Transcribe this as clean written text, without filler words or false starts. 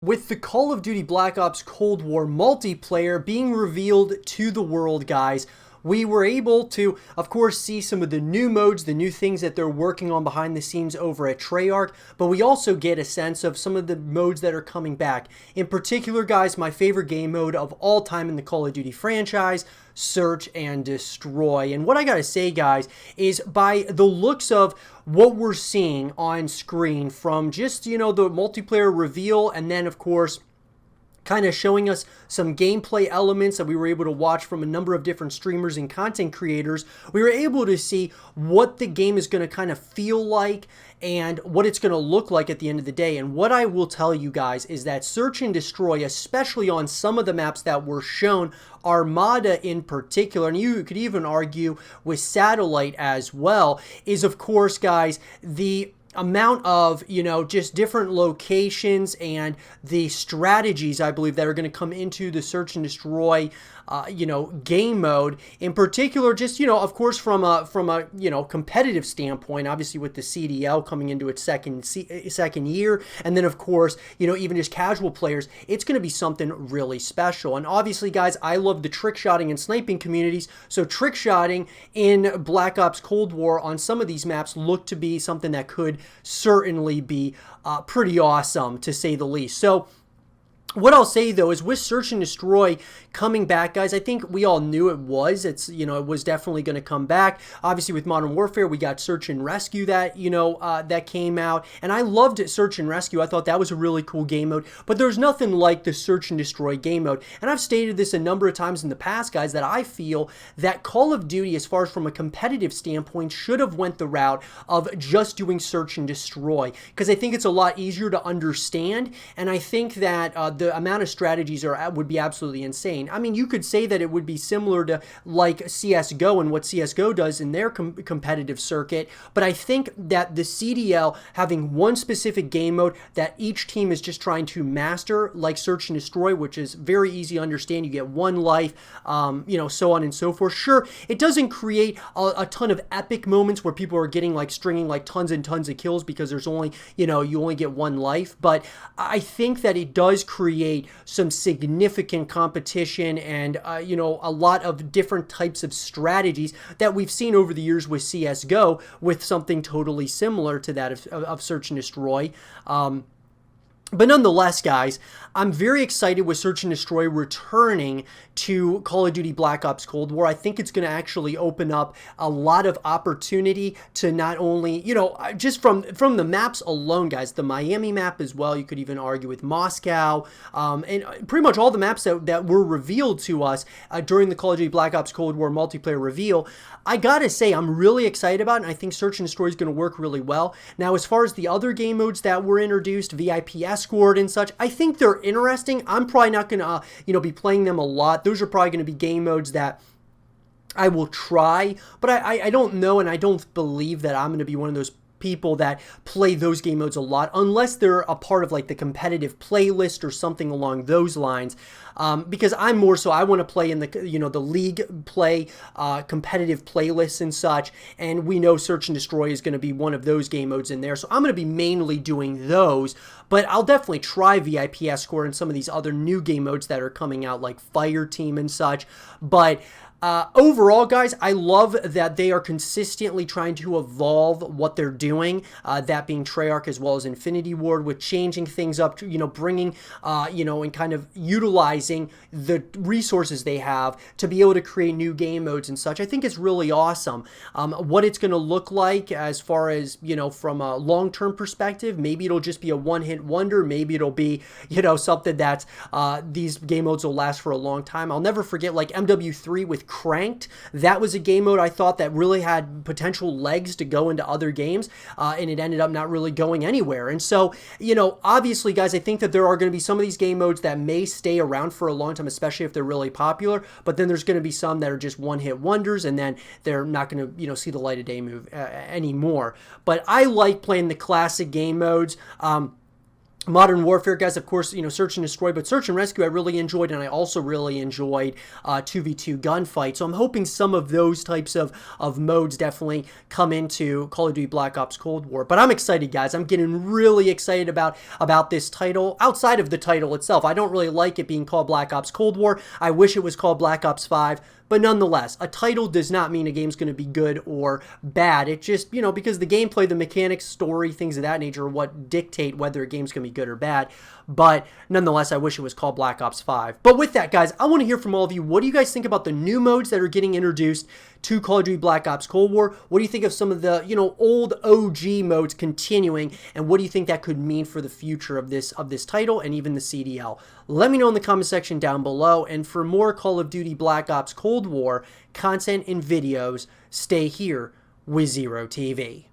With the Call of Duty Black Ops Cold War multiplayer being revealed to the world, guys, we were able to, of course, see some of the new modes, the new things that they're working on behind the scenes over at Treyarch, but we also get a sense of some of the modes that are coming back. In particular, guys, my favorite game mode of all time in the Call of Duty franchise, Search and Destroy. And what I gotta say, guys, is by the looks of what we're seeing on screen from just, the multiplayer reveal, and then, of course, kind of showing us some gameplay elements that we were able to watch from a number of different streamers and content creators, we were able to see what the game is going to kind of feel like and what it's going to look like at the end of the day. And what I will tell you guys is that Search and Destroy, especially on some of the maps that were shown, Armada in particular, and you could even argue with Satellite as well, is of course, guys, the amount of, just different locations and the strategies, I believe, that are going to come into the Search and Destroy game mode. In particular, just, of course, from a competitive standpoint, obviously with the CDL coming into its second year, and then, of course, even just casual players, it's going to be something really special. And obviously, guys, I love the trick shotting and sniping communities, so trick shotting in Black Ops Cold War on some of these maps look to be something that could certainly be pretty awesome, to say the least. So what I'll say, though, is with Search and Destroy coming back, guys, I think we all knew it was. It was definitely going to come back. Obviously, with Modern Warfare, we got Search and Rescue that, that came out. And I loved Search and Rescue. I thought that was a really cool game mode. But there's nothing like the Search and Destroy game mode. And I've stated this a number of times in the past, guys, that I feel that Call of Duty, as far as from a competitive standpoint, should have went the route of just doing Search and Destroy. Because I think it's a lot easier to understand. And I think that the amount of strategies would be absolutely insane. I mean, you could say that it would be similar to like CSGO and what CSGO does in their competitive circuit, but I think that the CDL having one specific game mode that each team is just trying to master, like Search and Destroy, which is very easy to understand. You get one life, so on and so forth. Sure, it doesn't create a ton of epic moments where people are getting stringing tons and tons of kills because there's only, you only get one life, but I think that it does create some significant competition and, a lot of different types of strategies that we've seen over the years with CSGO, with something totally similar to that of Search and Destroy. But nonetheless, guys, I'm very excited with Search and Destroy returning to Call of Duty Black Ops Cold War. I think it's going to actually open up a lot of opportunity to not only, just from the maps alone, guys, the Miami map as well. You could even argue with Moscow, and pretty much all the maps that were revealed to us during the Call of Duty Black Ops Cold War multiplayer reveal. I gotta say, I'm really excited about it, and I think Search and Destroy is going to work really well. Now, as far as the other game modes that were introduced, VIP Escort and such, I think they're interesting. I'm probably not going to, be playing them a lot. Those are probably going to be game modes that I will try, but I don't know, and I don't believe that I'm going to be one of those people that play those game modes a lot, unless they're a part of the competitive playlist or something along those lines. Because I'm more so, I want to play in the the league play competitive playlists and such, and we know Search and Destroy is going to be one of those game modes in there, so I'm going to be mainly doing those. But I'll definitely try VIP Escort and some of these other new game modes that are coming out, like Fire Team and such. But overall, guys, I love that they are consistently trying to evolve what they're doing, that being Treyarch as well as Infinity Ward, with changing things up to, bringing, and kind of utilizing the resources they have to be able to create new game modes and such. I think it's really awesome. What it's going to look like as far as, from a long-term perspective, maybe it'll just be a one-hit wonder. Maybe it'll be, something that these game modes will last for a long time. I'll never forget, MW3 with Cranked. That was a game mode I thought that really had potential legs to go into other games, and it ended up not really going anywhere. And so, obviously, guys, I think that there are going to be some of these game modes that may stay around for a long time, especially if they're really popular, but then there's going to be some that are just one-hit wonders, and then they're not going to, see the light of day anymore. But I like playing the classic game modes. Modern Warfare, guys, of course, you know, Search and Destroy, but Search and Rescue I really enjoyed, and I also really enjoyed 2v2 Gunfight. So I'm hoping some of those types of modes definitely come into Call of Duty Black Ops Cold War. But I'm excited, guys. I'm getting really excited about this title. Outside of the title itself, I don't really like it being called Black Ops Cold War. I wish it was called Black Ops 5. But nonetheless, a title does not mean a game's going to be good or bad. It just, you know, because the gameplay, the mechanics, story, things of that nature are what dictate whether a game's going to be good or bad. But nonetheless, I wish it was called Black Ops 5. But with that, guys, I want to hear from all of you. What do you guys think about the new modes that are getting introduced to Call of Duty Black Ops Cold War? What do you think of some of the, you know, old OG modes continuing? And what do you think that could mean for the future of this title and even the CDL? Let me know in the comment section down below. And for more Call of Duty Black Ops Cold War content and videos, stay here with Zero TV.